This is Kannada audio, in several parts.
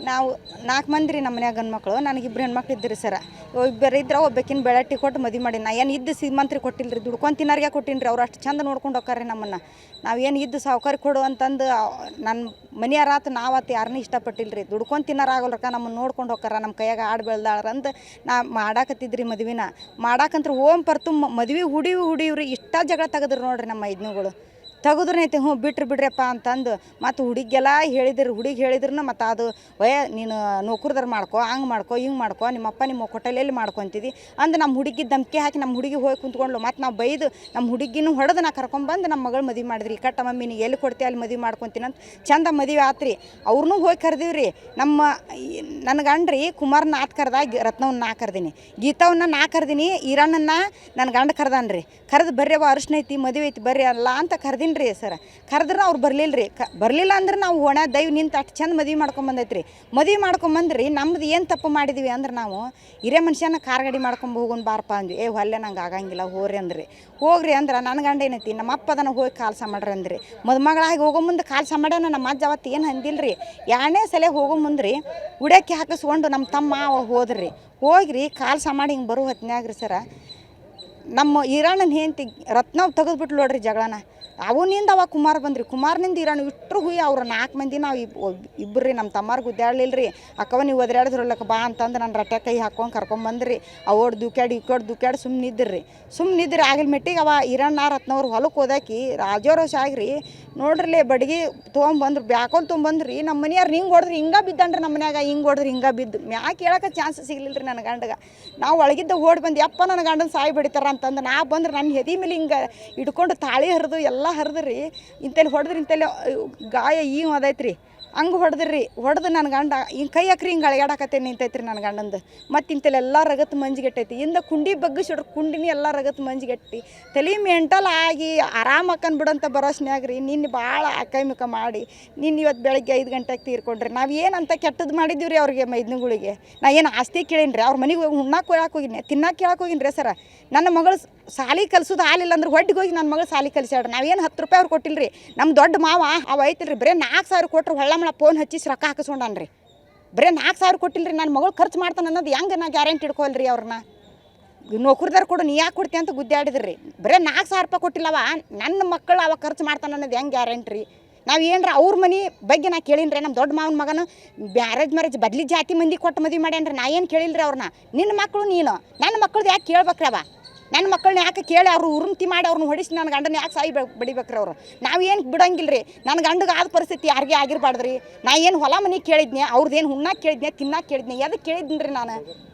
ನಾವು 4 ಮಂದಿ ರೀ ನಮ್ಮ ಮನ್ಯಾಗ ಗಂಡು ಮಕ್ಕಳು. ನನಗೆ 2 ಹೆಣ್ಮಕ್ಳು ಇದ್ದಿರಿ ಸರ. ಇಬ್ಬರು ಇದ್ರೆ ಒಬ್ಬಾಕಿನ ಬೆಳಟ್ಟಿ ಕೊಟ್ಟು ಮದುವೆ ಮಾಡಿ. ನಾ ಏನು ಇದ್ದು ಶ್ರೀಮಂತ್ರಿಗೆ ಕೊಟ್ಟಿಲ್ಲ ರೀ, ದುಡ್ಕೊಂಡು ತಿನ್ನೋರಿಗೆ ಕೊಟ್ಟಿನಿ ರೀ. ಅವ್ರು ಅಷ್ಟು ಚಂದ ನೋಡ್ಕೊಂಡು ಹೋಗ್ತಾರೆ ನಮ್ಮನ್ನು. ನಾವೇನು ಇದ್ದು ಸಾವುಕಾರ ಕೊಡು ಅಂತಂದು ನನ್ನ ಮನೆಯಾರಾತು ನಾವತ್ತು ಯಾರನ್ನೂ ಇಷ್ಟಪಟ್ಟಿಲ್ಲ ರೀ. ದುಡ್ಕೊಂಡು ತಿನ್ನೋರಾಗಲ್ರಕ್ಕ ನಮ್ಮನ್ನು ನೋಡ್ಕೊಂಡು ಹೋಗ್ತಾರ, ನಮ್ಮ ಕೈಯಾಗ ಆಡು ಬೆಳ್ದಾಳ್ರಂತ ನಾ ಮಾಡಾಕತ್ತಿದ್ರಿ ಮದುವೆನ. ಮಾಡಾಕಂತ್ರ ಓಮ್ ಪರ್ತು ಮದುವೆ ಹುಡಿವ್ರಿ ಇಷ್ಟ ಜಗಳ ತೆಗೆದ್ರು ನೋಡ್ರಿ ನಮ್ಮ ಮೈದ್ನುಗಳು. ತೆಗೆದ್ರೈತಿ ಬಿಟ್ರಿ ಬಿಡ್ರಪ್ಪ ಅಂತಂದು ಮತ್ತು ಹುಡುಗೆಲ್ಲ ಹೇಳಿದ್ರು. ಹುಡುಗಿ ಹೇಳಿದ್ರು ಮತ್ತು ಅದು ನೀನು ನೌಕರದಾರ ಮಾಡ್ಕೊ, ಹಂಗೆ ಮಾಡ್ಕೊ, ಹಿಂಗೆ ಮಾಡ್ಕೊ, ನಿಮ್ಮಪ್ಪ ನಿಮ್ಮ ಹೋಟೆಲಲ್ಲಿ ಮಾಡ್ಕೊತಿದ್ದಿ ಅಂದು ನಮ್ಮ ಹುಡುಗಿ ಧಮ್ಕಿ ಹಾಕಿ ನಮ್ಮ ಹುಡುಗಿ ಹೋಗಿ ಕುಂತ್ಕೊಂಡ್ಲು. ಮತ್ತು ನಾವು ಬೈದು ನಮ್ಮ ಹುಡುಗಿನೂ ಹೊಡೆದು ನಾ ಕರ್ಕೊಂಬಂದು ನಮ್ಮ ಮಗಳು ಮದುವೆ ಮಾಡಿದ್ರಿ. ಕಟ್ಟ ಮಮ್ಮಿ ನೀ ಎಲ್ಲಿ ಕೊಡ್ತೀವಿ ಅಲ್ಲಿ ಮದುವೆ ಮಾಡ್ಕೊತೀನಿ ಅಂತ ಚಂದ ಮದುವೆ ಆತ್ರಿ. ಅವ್ರನ್ನೂ ಹೋಗಿ ಕರೆದಿವ್ರಿ. ನನ್ನ ಗಂಡ್ರಿ ಕುಮಾರ್ನ ಕರ್ದಾಗ ರತ್ನವನ್ನ ಕರ್ದೀನಿ, ಗೀತಾವನ್ನ ಕರ್ದೀನಿ, ಈರಣ್ಣನ ನನ್ನ ಗಂಡ ಕರ್ದಾನ್ರಿ. ಕರೆದು ಬರ್ರಿಯವ ಅರಿಶಿನ ಐತಿ ಮದುವೆ ಐತಿ ಬರ್ರಿ ಅಲ್ಲ ಅಂತ ಕರ್ದೀನಿ ರೀ ಸರ್. ಕರೆದ್ರೆ ಅವ್ರು ಬರಲಿಲ್ಲ ರೀ. ಬರಲಿಲ್ಲ ಅಂದ್ರೆ ನಾವು ಒಣ ದೈವ ನಿಂತು ಅಷ್ಟು ಚಂದ ಮದುವೆ ಮಾಡ್ಕೊಂಬಂದೈತ್ರಿ. ಮದುವೆ ಮಾಡ್ಕೊಂಬಂದ್ರಿ ನಮ್ದು ಏನು ತಪ್ಪು ಮಾಡಿದ್ವಿ ಅಂದ್ರೆ ನಾವು ಹಿರೇ ಮನುಷ್ಯನ ಕಾರ್ ಗಾಡಿ ಮಾಡ್ಕೊಂಡು ಹೋಗೋಣ ಬಾರಪ್ಪ ಅಂದ್ವಿ. ಹೊಲ್ಲೆ ನಂಗೆ ಆಗಂಗಿಲ್ಲ ಹೋಗ್ರಿ ಅಂದ್ರಿ. ಹೋಗ್ರಿ ಅಂದ್ರೆ ನನ್ನ ಗಂಡ ಏನೈತಿ ನಮ್ಮ ಅಪ್ಪ ಅದನ್ನು ಹೋಗಿ ಕಾಲ್ಸ ಮಾಡ್ರಿ ಅಂದ್ರಿ. ಮದುಮಗಳಾಗಿ ಹೋಗೋ ಮುಂದೆ ಕಾಲ್ಸ ಮಾಡ್ಯಾನ. ನಮ್ಮ ಅಜ್ಜ ಅವತ್ತು ಏನು ಅಂದಿಲ್ಲ ರೀ. 2ನೇ ಸಲ ಹೋಗೋ ಮುಂದ್ರಿ ಉಡಕ್ಕೆ ಹಾಕಿಸ್ಕೊಂಡು ನಮ್ಮ ತಮ್ಮ ಹೋದ್ರಿ. ಹೋಗ್ರಿ ಕಾಲ್ಸ ಮಾಡಿ ಹಿಂಗೆ ಬರೋ ಹೊತ್ನ್ಯಾಗ ರೀ ಸರ ನಮ್ಮ ಈರಣ್ಣನ ಹೆಂಡತಿ ರತ್ನವ್ ತೆಗೆದ್ಬಿಟ್ಲು ನೋಡ್ರಿ ಜಗಳನ. ಅವನಿಂದ ಅವಾಗ ಕುಮಾರ್ ಬಂದ್ರಿ. ಕುಮಾರ್ನಿಂದ ಈರಣ್ಣ ಇಟ್ಟರು ಹುಯ್ಯ ಅವ್ರು 4 ಮಂದಿ ನಾವು ಇಬ್ಬರು ರೀ. ನಮ್ಮ ತಮ್ಮಾರ್ಗೆ ಗುದ್ದಾಡ್ಲಿಲ್ಲ ರೀ. ಅಕ್ಕವ ನೀವು ಒದರಾಡಿದ್ರಲ್ಲಕ್ಕ ಬಾ ಅಂತಂದು ನಾನು ರಟ್ಟೆ ಕೈ ಹಾಕ್ಕೊಂಡು ಕರ್ಕೊಂಬಂದ್ರಿ. ಅವೋಡ್ ದುಕ್ಯಾಡಿ ಸುಮ್ಮನೆ ಇದ್ದಿರಿ. ಆಗಿಲ್ ಮೆಟ್ಟಿಗೆ ಅವ ಈರಣ್ಣ ರತ್ನವ್ರು ಹೊಲಕ್ಕೆ ಹೋದಾಕಿ ರಾಜೋರೋಷ ಆಗ್ರಿ ನೋಡ್ರಿ ಬಡ್ಗಿ ತೊಗೊಂಬಂದ್ರು ಬ್ಯಾಕೊಂಡ್ ತೊಗೊಂಬಂದ್ರಿ. ನಮ್ಮ ಮನೆಯವ್ರು ಹಿಂಗೆ ಹೊಡೆದ್ರಿ ಹಿಂಗೆ ಬಿದ್ದನ್ರಿ. ನಮ್ಮ ಮನ್ಯಾಗ ಹಿಂಗೆ ಹೊಡೆದ್ರಿ ಹಿಂಗೆ ಬಿದ್ದು ಮ್ಯಾಕೆ ಹೇಳೋಕೆ ಚಾನ್ಸ್ ಸಿಗ್ಲಿಲ್ಲ ರೀ ನನ್ನ ಗಂಡಗೆ. ನಾವು ಒಳಗಿದ್ದ ಓಡಿ ಬಂದು ಯಪ್ಪ ನನ್ನ ಗಂಡನ ಸಾಯಿ ಬಡಿತಾರ ಅಂತಂದು ನಾ ಬಂದ್ರೆ ನನ್ನ ಎದೆ ಮೇಲೆ ಹಿಂಗೆ ಇಟ್ಕೊಂಡು ತಾಳಿ ಹರಿದು ಎಲ್ಲ ಹರಿದ್ರಿ. ಇಂತಲ್ಲಿ ಹೊಡೆದ್ರಿ ಇಂತಲ್ಲಿ ಗಾಯ ಅದೈತ್ರಿ. ಹಂಗೆ ಹೊಡೆದು ನನ್ನ ಗಂಡ ಹಿಂಗೆ ಕೈ ಹಾಕ್ರಿ ಹಿಂಗೆ ಅಳಗಾಡಕತ್ತೆ ನಿಂತೈತ್ರಿ ನನ್ನ ಗಂಡಂದು. ಮತ್ತು ಇಂತಲ್ಲೆಲ್ಲ ರಗತ್ತು ಮಂಜಿಗೆಟ್ಟೈತಿ. ಇಂದ ಕುಂಡಿ ಬಗ್ಗಿಸಿಡ್ರಿ ಕುಂಡಿನಿ ಎಲ್ಲ ರಗತ್ತು ಮಂಜಿಗೆಟ್ಟಿ ತಲೆ ಮೆಂಟಲ್ ಆಗಿ ಆರಾಮ ಹಾಕನ್ ಬಿಡಂತ ಭರೋಸ್ನ್ಯಾಗ್ರಿ. ನಿನ್ನೆ ಭಾಳ ಅಕೈಮಿಕ ಮಾಡಿ ಇವತ್ತು ಬೆಳಗ್ಗೆ 5 ಗಂಟೆಗೆ ತೀರ್ಕೊಂಡ್ರಿ. ನಾವು ಏನಂತ ಕೆಟ್ಟದ್ದು ಮಾಡಿದ್ದೀವಿ ರೀ ಅವ್ರಿಗೆ ಮೈದ್ನುಗಳಿಗೆ. ನಾ ಏನು ಆಸ್ತಿ ಕೇಳೀನಿ ರೀ. ಅವ್ರ ಮನೆಗೆ ಹೋಗಿ ಉಣ್ಣಾಕೆ ಹೇಳಕ್ಕೆ ಹೋಗಿನಿ, ತಿನ್ನಕ್ಕೆ ಕೇಳಕ್ಕೆ ಹೋಗಿನಿ ರೀ ಸರ. ನನ್ನ ಮಗಳು ಸಾಲಿ ಕಲ್ಸೋದು ಆಲಿಲ್ಲ ಅಂದ್ರೆ ಹೊಟ್ಟಿಗೆ ಹೋಗಿ ನನ್ನ ಮಗಳು ಸಾಲಿ ಕಲಿಸ್ಯಾಡ್ರಿ. ನಾವೇನು 10 ರೂಪಾಯಿ ಅವ್ರು ಕೊಟ್ಟಿಲ್ಲ ರೀ. ನಮ್ಮ ದೊಡ್ಡ ಮಾವ ಅವ ಐತಿಲ್ರಿ ಬರೀ 4,000 ಕೊಟ್ಟರು ಹೊಳ್ಳಮಳ ಫೋನ್ ಹಚ್ಚಿಸಿ ರೊಕ್ಕ ಹಾಕಿಸ್ಕೊಂಡಾನ್ರಿ. ಬರೀ 4,000 ಕೊಟ್ಟಿಲ್ಲ ರೀ. ನನ್ನ ಮಗಳು ಖರ್ಚು ಮಾಡ್ತಾನೆ ಅನ್ನೋದು ಹೆಂಗೆ ನಾ ಗ್ಯಾರಂಟಿ ಇಡ್ಕೊಲ್ರಿ ಅವ್ರನ್ನ. ನೌಕರಿದಾರ ಕೊಡು ನೀ ಯಾಕೆ ಕೊಡ್ತೀಯ ಅಂತ ಗುದ್ದಾಡಿದ್ರಿ. ಬರೀ 4,000 ರೂಪಾಯಿ ಕೊಟ್ಟಿಲ್ಲವ ನನ್ನ ಮಕ್ಕಳು ಅವ ಖರ್ಚು ಮಾಡ್ತಾನೆ ಅನ್ನೋದು ಹೆಂಗೆ ಗ್ಯಾರಂಟಿ. ನಾವು ಏನರ ಅವ್ರ ಮನೆ ಬಗ್ಗೆ ನಾ ಕೇಳೀನಿ ರೀ. ನಮ್ಮ ದೊಡ್ಡ ಮಾವನ ಮಗನ ಮ್ಯಾರೇಜ್ ಬದ್ಲಿ ಜಾತಿ ಮಂದಿ ಕೊಟ್ಟು ಮದುವೆ ಮಾಡ್ಯಾನ್ರಿ. ನಾ ಏನು ಕೇಳಿಲ್ಲ ರೀ ಅವ್ರನ್ನ. ನಿನ್ನ ಮಕ್ಕಳು ನೀನು ನನ್ನ ಮಕ್ಕಳದ್ದು ಯಾಕೆ ಕೇಳ್ಬೇಕ್ರಿ ಅವ. ನನ್ನ ಮಕ್ಕಳನ್ನ ಯಾಕೆ ಕೇಳಿ ಅವ್ರು ಉರುಮ್ತಿ ಮಾಡಿ ಅವ್ರನ್ನ ಹೊಡಿಸಿ ನನ್ನ ಗಂಡನ ಯಾಕೆ ಸಾಯಿ ಬಡಿಬೇಕ್ರಿ ಅವ್ರು. ನಾವೇನು ಬಿಡಂಗಿಲ್ಲ ರೀ. ನನ್ನ ಗಂಡಗೆ ಆದ ಪರಿಸ್ಥಿತಿ ಯಾರಿಗೆ ಆಗಿರಬಾರ್ದ್ರಿ. ನಾ ಏನು ಹೊಲ ಮನೆ ಕೇಳಿದ್ನೆ, ಅವ್ರದ್ದೇನು ಹುಣ್ಣಾಕೆ ಕೇಳಿದ್ನೆ, ತಿನ್ನಕ್ಕೆ ಕೇಳಿದ್ನೆ, ಎದಕ್ಕೆ ಕೇಳಿದ್ದೀನಿ ರೀ ನಾನು.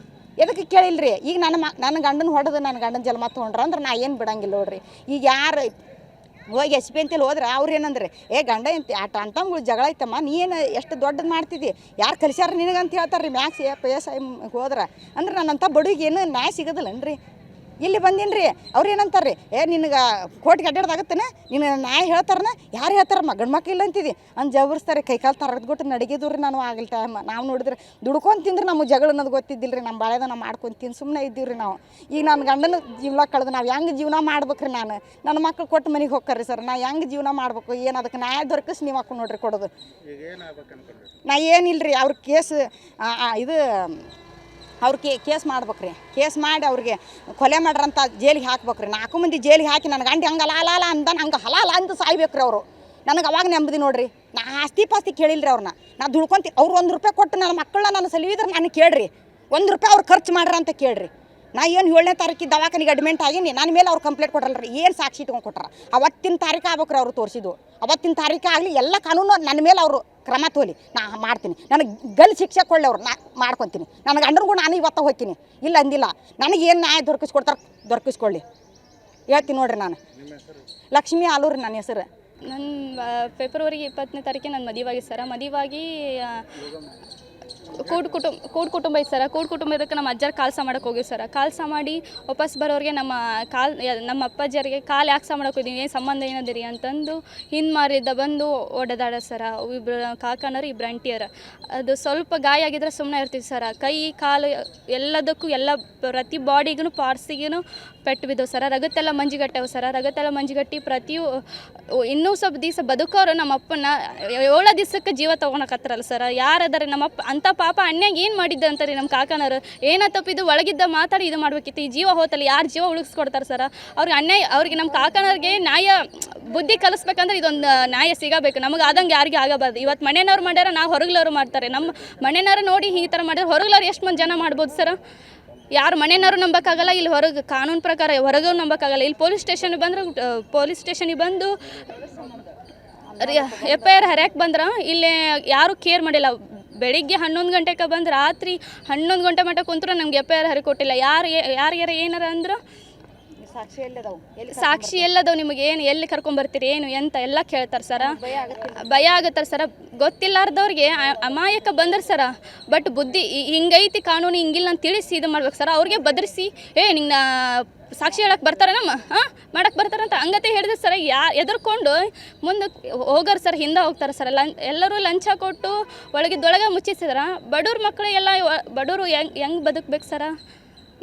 ಎದಕ್ಕೆ ಕೇಳಿಲ್ಲ ರೀ. ಈಗ ನನ್ನ ಗಂಡನ ಹೊಡೆದು ನನ್ನ ಗಂಡನ ಜನ್ಮ ತೊಗೊಂಡ್ರೆ ಅಂದ್ರೆ ನಾ ಏನು ಬಿಡಂಗಿಲ್ಲ ನೋಡ್ರಿ. ಈಗ ಯಾರು ಹೋಗಿ SP ಅಂತೇಳಿ ಹೋದ್ರೆ ಅವ್ರು ಏನಂದ್ರೆ ಗಂಡ ಎಂತ ಅಂತಂಗಳು ಜಗಳ ಐತಮ್ಮ ನೀ ಏನು ಎಷ್ಟು ದೊಡ್ಡದು ಮಾಡ್ತಿದ್ದಿ, ಯಾರು ಕಲಿಸ್ಯಾರ ನಿನಗಂತ ಹೇಳ್ತಾರೆ ರೀ. ಮ್ಯಾಕ್ಸ್ PS ಹೋದ್ರೆ ಅಂದ್ರೆ ನನ್ನಂಥ ಬಡುವಿಗೆ ಏನು ನ್ಯಾಯ ಸಿಗೋದಿಲ್ಲನ್ರಿ. ಇಲ್ಲಿ ಬಂದೀನಿ ರೀ. ಅವ್ರು ಏನಂತಾರೆ ರೀ ನಿನಗೆ ಕೋರ್ಟ್ಗೆ ಅಡ್ಡಾಡ್ದಾಗತ್ತೇನೆ ನಿನ್ನ ನ್ಯಾಯ ಹೇಳ್ತಾರನ. ಯಾರು ಹೇಳ್ತಾರಮ್ಮ ಗಂಡು ಮಕ್ಳು ಇಲ್ಲ ಅಂತಿದ್ದಿ ಅಂತ ಜಬರ್ಸ್ತಾರೆ. ಕೈಕಾಲು ತರದ್ಬಿಟ್ಟು ನಡಗಿದ್ರು ರೀ. ನಾನು ಆಗಿಲ್ಲ ಟೈಮ್ ನಾವು ನೋಡಿದ್ರೆ ದುಡ್ಕೊಂಡು ತಿಂದ್ರೆ ನಮಗೆ ಜಗಳ ಅನ್ನೋದು ಗೊತ್ತಿದ್ದಿಲ್ಲ ರೀ. ನಮ್ಮ ಬಾಳೆದ ನಾವು ಮಾಡ್ಕೊಂಡು ತಿಂದು ಸುಮ್ಮನೆ ಇದ್ದೀವಿ ರೀ ನಾವು. ಈಗ ನನ್ನ ಗಂಡನ ಜೀವನ ಕಳೆದು ನಾವು ಹೆಂಗೆ ಜೀವನ ಮಾಡ್ಬೇಕ್ರಿ. ನಾನು ನನ್ನ ಮಕ್ಳು ಕೊಟ್ಟು ಮನೆಗೆ ಹೋಗ್ತಾರೆ ಸರ್. ನಾ ಹೆಂಗೆ ಜೀವನ ಮಾಡ್ಬೇಕು ಏನು ಅದಕ್ಕೆ ನ್ಯಾಯ ದೊರಕಿಸಿ ನೀವು ಹಾಕೊಂಡು ನೋಡ್ರಿ ಕೊಡೋದು. ನಾ ಏನಿಲ್ಲ ರೀ ಅವ್ರ ಕೇಸ್ ಇದು ಅವ್ರ ಕೇಸ್ ಮಾಡ್ಬೇಕ್ರಿ. ಕೇಸ್ ಮಾಡಿ ಅವ್ರಿಗೆ ಕೊಲೆ ಮಾಡ್ರಂತ ಜೈಲಿಗೆ ಹಾಕ್ಬೇಕ್ರಿ. 4 ಮಂದಿ ಜೈಲಿಗೆ ಹಾಕಿ ನನ್ನ ಗಂಡ ಹಂಗೆ ಹಲಾಲ ಅಂದ ಹಂಗೆ ಹಲಾಲ ಅಂತ ಸಾಯ್ಬೇಕ್ರಿ ಅವರು. ನನಗೆ ಅವಾಗ ನೆಮ್ಮದಿ ನೋಡ್ರಿ. ನಾ ಆಸ್ತಿ ಪಾಸ್ತಿ ಕೇಳಿಲ್ಲ ರೀ ಅವ್ರನ್ನ. ನಾ ದುಡ್ಕೊಂತಿ ಅವ್ರು 1 ರೂಪಾಯಿ ಕೊಟ್ಟು ನನ್ನ ಮಕ್ಕಳನ್ನ ನಾನು ಸಲಿವಿದ್ರೆ ನಾನು ಕೇಳ್ರಿ. 1 ರೂಪಾಯಿ ಅವ್ರು ಖರ್ಚು ಮಾಡ್ರಿ ಅಂತ ಕೇಳ್ರಿ. ನಾ ಏನು 7ನೇ ತಾರೀಕಿಗೆ ದವಾಖಾನಿಗೆ ಅಡ್ಮಿಂಟ್ ಆಗೀನಿ. ನನ್ನ ಮೇಲೆ ಅವ್ರು ಕಂಪ್ಲೇಂಟ್ ಕೊಟ್ಟರಲ್ಲ ರೀ. ಏನು ಸಾಕ್ಷಿ ಇಟ್ಕೊಂಡು ಕೊಟ್ಟಾರ. ಅವತ್ತಿನ ತಾರೀಕು ಆಗ್ಬೇಕ್ರಿ ಅವ್ರು ತೋರಿಸಿದ್ದು. ಅವತ್ತಿನ ತಾರೀಕು ಆಗಲಿ ಎಲ್ಲ ಕಾನೂನು ನನ್ನ ಮೇಲೆ ಅವರು ಕ್ರಮ ತೋಲಿ. ನಾ ಮಾಡ್ತೀನಿ. ನನಗೆ ಗಲ್ ಶಿಕ್ಷೆ ಕೊಳ್ಳಿ ಅವ್ರು. ನಾ ಮಾಡ್ಕೊತೀನಿ. ನನಗೆ ಅಂಡ್ರಿಗೂ ನಾನು ಇವತ್ತು ಹೋಗ್ತೀನಿ ಇಲ್ಲ ಅಂದಿಲ್ಲ. ನನಗೆ ಏನು ನ್ಯಾಯ ದೊರಕಿಸ್ಕೊಳ್ಳಿ ಹೇಳ್ತೀನಿ ನೋಡ್ರಿ. ನಾನು ಲಕ್ಷ್ಮೀ ಆಲೂರಿ ನನ್ನ ಹೆಸರು. ನನ್ನ ಫೆಬ್ರವರಿ 20ನೇ ತಾರೀಕಿಗೆ ನನ್ನ ಮದುವಾಗಿ ಸರ. ಮದುವಾಗಿ ಕೂಡು ಕುಟುಂಬ ಐತೆ ಸರ. ಕೂಡು ಕುಟುಂಬ ಇದಕ್ಕೆ ನಮ್ಮ ಅಜ್ಜಾರು ಕಾಲ್ಸ ಮಾಡೋಕೆ ಹೋಗಿವಿ ಸರ. ಕಾಲ್ಸ ಮಾಡಿ ವಾಪಸ್ ಬರೋರಿಗೆ ನಮ್ಮ ಅಪ್ಪಾಜಿಯರಿಗೆ ಕಾಲು ಯಾಕೆ ಮಾಡೋಕೆ ಹೋಗಿದ್ದೀವಿ, ಏನು ಸಂಬಂಧ ಏನದಿರಿ ಅಂತಂದು ಹಿಂದೆ ಮಾರಿದ್ದ ಬಂದು ಒಡೆದಾಡ ಸರ. ಇಬ್ಬರು ಕಾಕನರು, ಇಬ್ಬರು ಅಂಟಿಯರ. ಅದು ಸ್ವಲ್ಪ ಗಾಯ ಆಗಿದ್ರೆ ಸುಮ್ಮನೆ ಇರ್ತೀವಿ ಸರ. ಕೈ ಕಾಲು ಎಲ್ಲದಕ್ಕೂ ಎಲ್ಲ ಪ್ರತಿ ಬಾಡಿಗೂ ಪಾರ್ಟ್ಸಿಗೂ ಪೆಟ್ಟು ಬಿದ್ದವು ಸರ. ರಗತ್ತೆಲ್ಲ ಮಂಜಿಗಟ್ಟವು ಸರ. ರಗತ್ತೆಲ್ಲ ಮಂಜಿಗಟ್ಟಿ ಇನ್ನೂ ಸ್ವಲ್ಪ ದಿವಸ ಬದುಕೋರು ನಮ್ಮ ಅಪ್ಪನ 7 ದಿವಸಕ್ಕೆ ಜೀವ ತೊಗೊಳಕತ್ತಾರಲ್ಲ ಸರ. ಯಾರದಾರೆ ನಮ್ಮಪ್ಪ ಅಂಥ ಪಾಪ ಅನ್ಯಾಗ ಏನು ಮಾಡಿದ್ದ ಅಂತಾರೆ ನಮ್ಮ ಕಾಕನವರು. ಏನ ತಪ್ಪಿದ್ದು ಒಳಗಿದ್ದ ಮಾತಾಡಿ ಇದು ಮಾಡ್ಬೇಕಿತ್ತು. ಈ ಜೀವ ಹೋತಲ್ಲ, ಯಾರು ಜೀವ ಉಳಿಸ್ಕೊಡ್ತಾರೆ ಸರ್? ಅವ್ರಿಗೆ ಅನ್ಯಾಯ, ಅವ್ರಿಗೆ ನಮ್ಮ ಕಾಕನವ್ರಿಗೆ ನ್ಯಾಯ ಬುದ್ಧಿ ಕಲಿಸ್ಬೇಕಂದ್ರೆ ಇದೊಂದು ನ್ಯಾಯ ಸಿಗಬೇಕು. ನಮಗೆ ಆದಂಗೆ ಯಾರಿಗೆ ಆಗಬಾರ್ದು. ಇವತ್ತು ಮನೆಯವ್ರು ಮಾಡ್ಯಾರ, ನಾವು ಹೊರಗ್ಲವ್ರು ಮಾಡ್ತಾರೆ. ನಮ್ಮ ಮನೆಯವ್ರು ನೋಡಿ ಈ ಥರ ಮಾಡಿದ್ರೆ ಹೊರಗ್ಲವ್ರು ಎಷ್ಟು ಮಂದಿ ಜನ ಮಾಡ್ಬೋದು ಸರ್? ಯಾರು ಮನೆಯವ್ರು ನಂಬಕ್ಕಾಗಲ್ಲ, ಇಲ್ಲಿ ಹೊರಗೆ ಕಾನೂನು ಪ್ರಕಾರ ಹೊರಗೂ ನಂಬಕ್ಕಾಗಲ್ಲ. ಇಲ್ಲಿ ಪೊಲೀಸ್ ಸ್ಟೇಷನಿಗೆ ಬಂದು FIR ಹರ್ಯಾಕೆ ಬಂದ್ರೆ ಇಲ್ಲಿ ಯಾರೂ ಕೇರ್ ಮಾಡಿಲ್ಲ. ಬೆಳಿಗ್ಗೆ 11 ಗಂಟೆಗೆ ಬಂದು ರಾತ್ರಿ 11 ಗಂಟೆ ಮಟ್ಟ ಕುಂತ್ರು ನಮ್ಗೆ FIR ಹರಿ ಕೊಟ್ಟಿಲ್ಲ. ಯಾರ್ಯಾರ ಏನಾರ ಅಂದ್ರೆ ಸಾಕ್ಷಿ ಎಲ್ಲದವು, ನಿಮಗೆ ಏನು ಎಲ್ಲಿ ಕರ್ಕೊಂಬರ್ತೀರಿ, ಏನು ಎಂತ ಎಲ್ಲ ಕೇಳ್ತಾರೆ ಸರ. ಭಯ ಆಗುತ್ತಾರೆ ಸರ. ಗೊತ್ತಿಲ್ಲಾರ್ದವ್ರಿಗೆ ಅಮಾಯಕ ಬಂದ್ರೆ ಸರ, ಬಟ್ ಬುದ್ಧಿ ಹಿಂಗೈತಿ ಕಾನೂನು, ಹಿಂಗಿಲ್ಲ ಅಂತ ತಿಳಿಸಿ ಇದು ಮಾಡ್ಬೇಕು ಸರ. ಅವ್ರಿಗೆ ಬದರಿಸಿ ನಿಂಗೆ ಸಾಕ್ಷಿ ಹೇಳಕ್ಕೆ ಬರ್ತಾರೆ, ಮಾಡಕ್ಕೆ ಬರ್ತಾರಂತ ಹಂಗತೆ ಹೇಳಿದ್ರೆ ಸರ, ಎದುರ್ಕೊಂಡು ಮುಂದೆ ಹೋಗೋರು ಸರ್, ಹಿಂದೆ ಹೋಗ್ತಾರೆ ಸರ್. ಎಲ್ಲರೂ ಲಂಚ ಕೊಟ್ಟು ಒಳಗಿದ್ದೊಳಗೆ ಮುಚ್ಚಿಸಿದ್ರ ಬಡವ್ರ ಮಕ್ಕಳಿಗೆಲ್ಲ. ಬಡವರು ಹೆಂಗೆ ಬದುಕಬೇಕು ಸರ?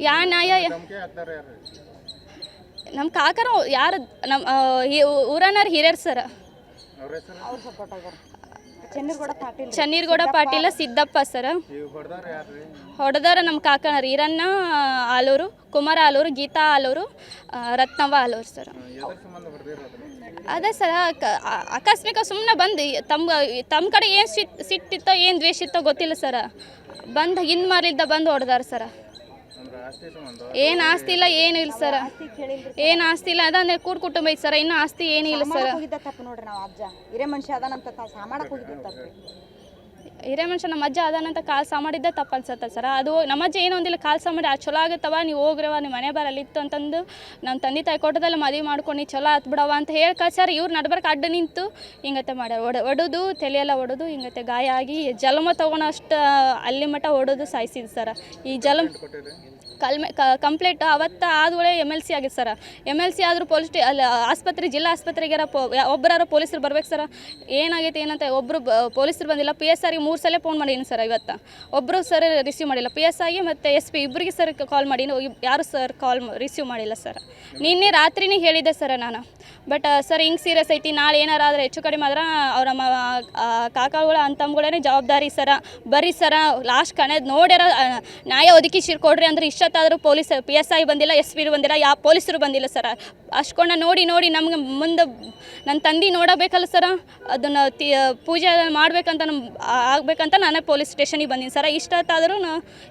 ಯಾ ನ್ಯಾಯ? ನಮ್ಮ ಕಾಕರು ಯಾರು ನಮ್ಮ ಊರನ್ನಾರು ಹಿರಿಯರು ಸರ್. ಚನ್ನೀರ್ಗೌಡ ಪಾಟೀಲ ಸಿದ್ದಪ್ಪ ಸರ್. ಹೊಡೆದಾರ ನಮ್ಮ ಕಾಕನರು ಈರಣ್ಣ ಆಲೂರು, ಕುಮಾರ ಆಲೂರು, ಗೀತಾ ಆಲೂರು, ರತ್ನವ್ವ ಆಲೂರು ಸರ್. ಅದೇ ಸರ, ಆಕಸ್ಮಿಕ ಸುಮ್ಮನೆ ಬಂದು ತಮ್ಮ ಕಡೆ ಏನು ಸಿಟ್ಟಿತ್ತೋ ಏನು ದ್ವೇಷ ಇತ್ತೋ ಗೊತ್ತಿಲ್ಲ ಸರ, ಬಂದು ಹಿಂದೆ ಮಾರಿದ್ದ ಬಂದು ಹೊಡೆದಾರ ಸರ. ಏನು ಆಸ್ತಿ ಇಲ್ಲ, ಏನು ಇಲ್ಲ ಸರ. ಏನು ಆಸ್ತಿ ಇಲ್ಲ, ಅದಂದ್ರೆ ಕೂಡ್ ಕುಟುಂಬ ಐತೆ ಸರ. ಇನ್ನು ಆಸ್ತಿ ಏನೂ ಇಲ್ಲ ಸರ. ಹಿರೇ ಮನುಷ್ಯ ನಮ್ಮ ಅಜ್ಜ ಅದಾನಂತ ಕಾಲ್ ಮಾಡಿದ್ದೆ ತಪ್ಪು ಅನ್ಸತ್ತೆ ಸರ. ಅದು ನಮ್ಮ ಅಜ್ಜ ಏನೋ ಒಂದಿಲ್ಲ ಕಾಲ್ ಮಾಡಿ ಚಲೋ ಆಗುತ್ತವ, ನೀವು ಹೋಗ್ರವ, ನಿಮ್ಮ ಮನೆ ಬರಲ್ಲ ಇತ್ತು ಅಂತಂದು ನಮ್ಮ ತಂದೆ ತಾಯಿ ಕೊಟ್ಟದಲ್ಲ ಮದುವೆ ಮಾಡ್ಕೊಂಡು ಚಲೋ ಆತ್ ಬಿಡವ ಅಂತ ಹೇಳಿ ಕಳ್ಸಾರ. ಇವ್ರು ನಡ್ಬರ್ಕ ಅಡ್ಡ ನಿಂತು ಹಿಂಗತ್ತೆ ಮಾಡ್ಯಾರ. ಒಡೋದು ತಲೆಯೆಲ್ಲ ಒಡೋದು ಹಿಂಗತ್ತೆ ಗಾಯ ಆಗಿ ಜನ್ಮ ತೊಗೊಳೋಷ್ಟು ಅಲ್ಲಿ ಮಟ್ಟ ಹೊಡೋದು ಸಾಯಿಸಿದ್ ಸರ. ಈ ಕಂಪ್ಲೇಂಟ್ ಅವತ್ತು ಆದೊಳೆ MLC ಆಗಿತ್ತು ಸರ. MLC ಆದರೂ ಆಸ್ಪತ್ರೆ, ಜಿಲ್ಲಾ ಆಸ್ಪತ್ರೆಗೆ ಒಬ್ಬರಾರು ಪೊಲೀಸರು ಬರ್ಬೇಕು ಸರ. ಏನಾಗೈತೆ ಏನಂತ ಒಬ್ಬರು ಪೊಲೀಸರು ಬಂದಿಲ್ಲ. PSRಗೆ 3 ಸಲ ಫೋನ್ ಮಾಡೀನಿ ಸರ್. ಇವತ್ತು ಒಬ್ಬರು ಸರ್ ರಿಸೀವ್ ಮಾಡಿಲ್ಲ. PSIಗೆ ಮತ್ತು SP ಇಬ್ಬರಿಗೆ ಸರ್ ಕಾಲ್ ಮಾಡೀನಿ, ಯಾರು ಸರ್ ಕಾಲ್ ರಿಸೀವ್ ಮಾಡಿಲ್ಲ ಸರ್. ನಿನ್ನೆ ರಾತ್ರಿನೇ ಹೇಳಿದ್ದೆ ಸರ್ ನಾನು. ಬಟ್ ಸರ್ ಹಿಂಗೆ ಸೀರಿಯಸ್ ಐತಿ, ನಾಳೆ ಏನಾರಾದ್ರೆ ಹೆಚ್ಚು ಕಡಿಮೆ ಆದ್ರೆ ಅವ್ರ ಕಾಕಾಗಳು ಅಂತಮ್ಗಳೇ ಜವಾಬ್ದಾರಿ ಸರ. ಬರ್ರಿ ಸರ, ಲಾಸ್ಟ್ ಕಣೆದು ನೋಡ್ಯಾರ ನ್ಯಾಯ ಒದಗಿಸಿ ಕೊಡ್ರಿ ಅಂದ್ರೆ ಇಷ್ಟೊತ್ತಾದರೂ PSI ಬಂದಿಲ್ಲ, SP ಬಂದಿಲ್ಲ, ಯಾವ ಪೊಲೀಸರು ಬಂದಿಲ್ಲ ಸರ. ಅಷ್ಟ್ಕೊಂಡ ನೋಡಿ ನಮ್ಗೆ ಮುಂದೆ ನನ್ನ ತಂದೆ ನೋಡಬೇಕಲ್ಲ ಸರ. ಅದನ್ನು ಪೂಜೆ ಮಾಡ್ಬೇಕಂತ ಆಗ್ಬೇಕಂತ ನಾನೇ ಪೊಲೀಸ್ ಸ್ಟೇಷನಿಗೆ ಬಂದೀನಿ ಸರ. ಇಷ್ಟೊತ್ತಾದ್ರೂ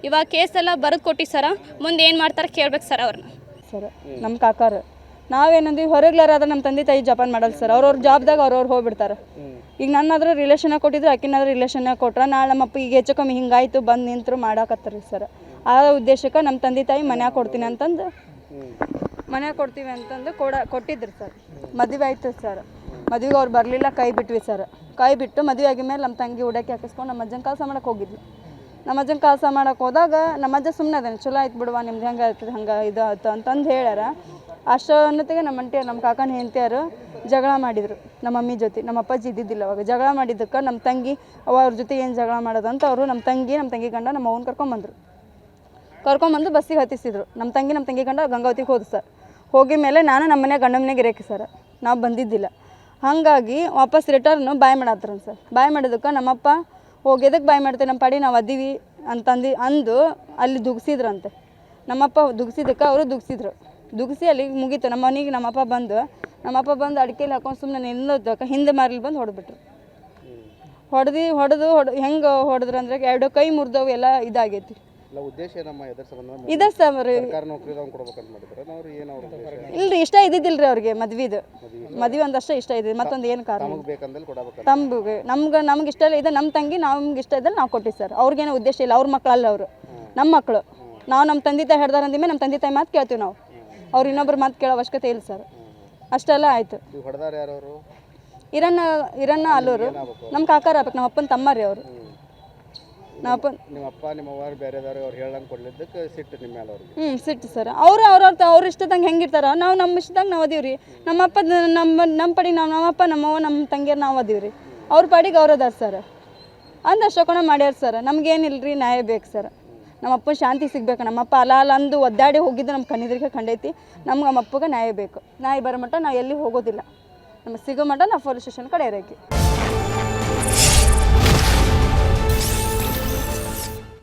ಇವಾಗ ಕೇಸೆಲ್ಲ ಬರೆದು ಕೊಟ್ಟು ಸರ, ಮುಂದೆ ಏನು ಮಾಡ್ತಾರೆ ಕೇಳ್ಬೇಕು ಸರ್ ಅವ್ರನ್ನ. ಸರ್ ನಮ್ಮ ಕಾಕಾರು ನಾವೇನಂದ್ವಿ ಹೊರಗ್ಲಾರಾದ್ರೆ ನಮ್ಮ ತಂದೆ ತಾಯಿ ಜಪಾನ್ ಮಾಡಲ್ಲ ಸರ್. ಅವ್ರವ್ರ ಜಾಬ್ದಾಗ ಅವ್ರವ್ರು ಹೋಗ್ಬಿಡ್ತಾರೆ. ಈಗ ನನ್ನಾದ್ರೂ ರಿಲೇಷನಾಗ ಕೊಟ್ಟಿದ್ರು, ಅಕ್ಕಿನಾದ್ರೂ ರಿಲೇಷನ್ನಾಗ ಕೊಟ್ರೆ ನಾಳೆ ನಮ್ಮಪ್ಪ ಈಗ ಹೆಚ್ಚು ಕಮ್ಮಿ ಹಿಂಗಾಯ್ತು ಬಂದು ನಿಂತರು ಮಾಡಾಕತ್ತಾರ ಸರ್. ಆ ಉದ್ದೇಶಕ್ಕೆ ನಮ್ಮ ತಂದೆ ತಾಯಿ ಮನ್ಯಾಗ ಕೊಡ್ತೀನಿ ಅಂತಂದು ಮನ್ಯಾಗ ಕೊಡ್ತೀವಿ ಅಂತಂದು ಕೊಟ್ಟಿದ್ರು ಸರ್. ಮದುವೆ ಆಯ್ತು ಸರ್. ಮದುವೆಗೆ ಅವ್ರು ಬರಲಿಲ್ಲ, ಕೈ ಬಿಟ್ವಿ ಸರ್. ಕೈ ಬಿಟ್ಟು ಮದುವೆ ಆಗಿದ ಮೇಲೆ ನಮ್ಮ ತಂಗಿ ಹುಡಕ್ಕೆ ಹಾಕಿಸ್ಕೊಂಡು ನಮ್ಮ ಅಜ್ಜನ ಕೆಲಸ ಮಾಡಕ್ಕೆ ಹೋಗಿದ್ವಿ. ನಮ್ಮ ಅಜ್ಜನ ಕೆಲಸ ಮಾಡಕ್ಕೆ ಹೋದಾಗ ನಮ್ಮ ಅಜ್ಜ ಸುಮ್ಮನೆ ಅದೇನು ಚಲೋ ಆಯ್ತು ಬಿಡುವ, ನಿಮ್ದು ಹೆಂಗೆ ಆಯ್ತದೆ ಹಂಗೆ ಇದು ಆಯ್ತು ಅಂತಂದು ಹೇಳ್ಯಾರ. ಅಷ್ಟೊತ್ತಿಗೆ ನಮ್ಮ ಕಾಕನ ಹೆಂಡತಿಯರು ಜಗಳ ಮಾಡಿದರು ನಮ್ಮ ಮಮ್ಮಿ ಜೊತೆ. ನಮ್ಮ ಅಪ್ಪಾಜಿ ಇದ್ದಿದ್ದಿಲ್ಲ ಅವಾಗ. ಜಗಳ ಮಾಡಿದ್ದಕ್ಕೆ ನಮ್ಮ ತಂಗಿ ಅವ್ರ ಜೊತೆ ಏನು ಜಗಳ ಮಾಡೋದಂತ ಅವರು ನಮ್ಮ ತಂಗಿ ಗಂಡ ನಮ್ಮ ಅವ್ವನ್ನ ಕರ್ಕೊಂಬಂದು ಬಸ್ಸಿಗೆ ಹತ್ತಿಸಿದ್ರು. ನಮ್ಮ ತಂಗಿ ಗಂಡ ಗಂಗಾವತಿಗೆ ಹೋದ್ರು ಸರ್. ಹೋಗಿ ಮೇಲೆ ನಾನು ನಮ್ಮ ಮನೆ ಗಂಡ ಮನೆಗೆ ಇರೋಕೆ ಸರ್, ನಾವು ಬಂದಿದ್ದಿಲ್ಲ. ಹಾಗಾಗಿ ವಾಪಸ್ ರಿಟರ್ನು ಬಾಯ್ ಮಾಡತ್ತಾರ ಸರ್. ಬಾಯ್ ಮಾಡಿದಕ್ಕೆ ನಮ್ಮಪ್ಪ ಹೋಗಿ ಎದಕ್ಕೆ ಬಾಯ್ ಮಾಡ್ತೇವೆ, ನಮ್ಮ ಪಾಡಿ ನಾವು ಅದೀವಿ ಅಂದು ಅಲ್ಲಿ ದುಗ್ಸಿದ್ರಂತೆ. ನಮ್ಮಪ್ಪ ದುಗ್ಸಿದ್ದಕ್ಕೆ ಅವರು ದುಗ್ಸಿ ಅಲ್ಲಿಗೆ ಮುಗೀತು. ನಮ್ಮ ಮನೆಗೆ ನಮ್ಮಪ್ಪ ಬಂದು ಅಡಿಕೆಲಿ ಹಾಕೊಂಡು ಸುಮ್ಮನೆ ನಿಲ್ಲೋದಕ್ಕೆ ಹಿಂದೆ ಮಾರ್ಲಿ ಬಂದು ಹೊಡೆದ್ಬಿಟ್ರು. ಹೊಡೆದು ಹೆಂಗೆ ಹೊಡೆದ್ರು ಅಂದ್ರೆ 2 ಕೈ ಮುರಿದವು, ಎಲ್ಲ ಇದಾಗೈತಿ. ಇದೆ ಸರ್. ಇಲ್ರಿ, ಇಷ್ಟ ಇದ್ದಿದ್ದಿಲ್ರಿ ಅವ್ರಿಗೆ ಮದ್ವೆ ಒಂದಷ್ಟೇ ಇಷ್ಟ ಇದೆ, ಮತ್ತೊಂದು ಏನು ಕಾರಣ ತಮ್ಗೆ ನಮ್ಗೆ ಇಷ್ಟ ಇಲ್ಲ. ಇದೆ ನಮ್ಮ ತಂಗಿ, ನಮ್ಗೆ ಇಷ್ಟ ಇದ್ದಲ್ಲಿ ನಾವು ಕೊಟ್ಟಿವಿ ಸರ್. ಅವ್ರಿಗೇನೋ ಉದ್ದೇಶ ಇಲ್ಲ, ಅವ್ರ ಮಕ್ಕಳಲ್ಲ ಅವರು, ನಮ್ಮ ಮಕ್ಕಳು. ನಾವು ನಮ್ಮ ತಂದೆ ತಾಯಿ ಹಿಡ್ದಾರ ಅಂದಿದ್ಮೇಲೆ ನಮ್ಮ ತಂದೆ ತಾಯಿ ಮಾತು ಕೇಳ್ತೀವಿ ನಾವು. ಅವ್ರು ಇನ್ನೊಬ್ರು ಮಾತು ಕೇಳೋ ಅವಶ್ಯಕತೆ ಇಲ್ಲ ಸರ್. ಅಷ್ಟೆಲ್ಲ ಆಯಿತು. ಇರಣ್ಣ ಆಲೂರು ನಮ್ಮ ಕಾಕಾರ ಆಗ್ಬೇಕು, ನಮ್ಮ ಅಪ್ಪನ ತಮ್ಮ ರೀ ಅವರು. ಸಿಟ್ಟು ಸರ್. ಅವ್ರ ಇಷ್ಟದಂಗೆ ಹೆಂಗಿರ್ತಾರ, ನಾವು ನಮ್ಮ ಇಷ್ಟದಂಗೆ ನಾವು ಅದೀವಿ ರೀ. ನಮ್ಮಪ್ಪ ನಮ್ಮ ಪಡಿಗೆ ನಮ್ಮಪ್ಪ ನಮ್ಮವ್ವ ನಮ್ಮ ತಂಗಿಯರು ನಾವು ಅದೀವಿ ರೀ. ಅವ್ರ ಪಾಡಿಗೆ ಅವ್ರು ಅದಾರ ಸರ್. ಅಷ್ಟೊಕೊಂಡ ಮಾಡ್ಯಾರ ಸರ್. ನಮ್ಗೇನಿಲ್ಲ ರೀ, ನ್ಯಾಯ ಬೇಕು ಸರ್. ನಮ್ಮಪ್ಪ ಶಾಂತಿ ಸಿಗ್ಬೇಕು. ನಮ್ಮಪ್ಪ ಅಲ್ಲ ಅಂದು ಒದ್ದಾಡಿ ಹೋಗಿದ್ದು ನಮ್ಮ ಕಣ್ಣಿದ್ರಿಗೆ ಕಂಡೈತಿ. ನಮ್ಗೆ ನಮ್ಮಪ್ಪಗೆ ನ್ಯಾಯ ಬೇಕು. ನ್ಯಾಯ ಬರೋ ಮಟ್ಟ ನಾವು ಎಲ್ಲಿ ಹೋಗೋದಿಲ್ಲ. ನಮಗೆ ಸಿಗೋ ಮಟ್ಟ ನಾವು ಪೊಲೀಸ್ ಸ್ಟೇಷನ್ ಕಡೆ ಇರೋಕೆ.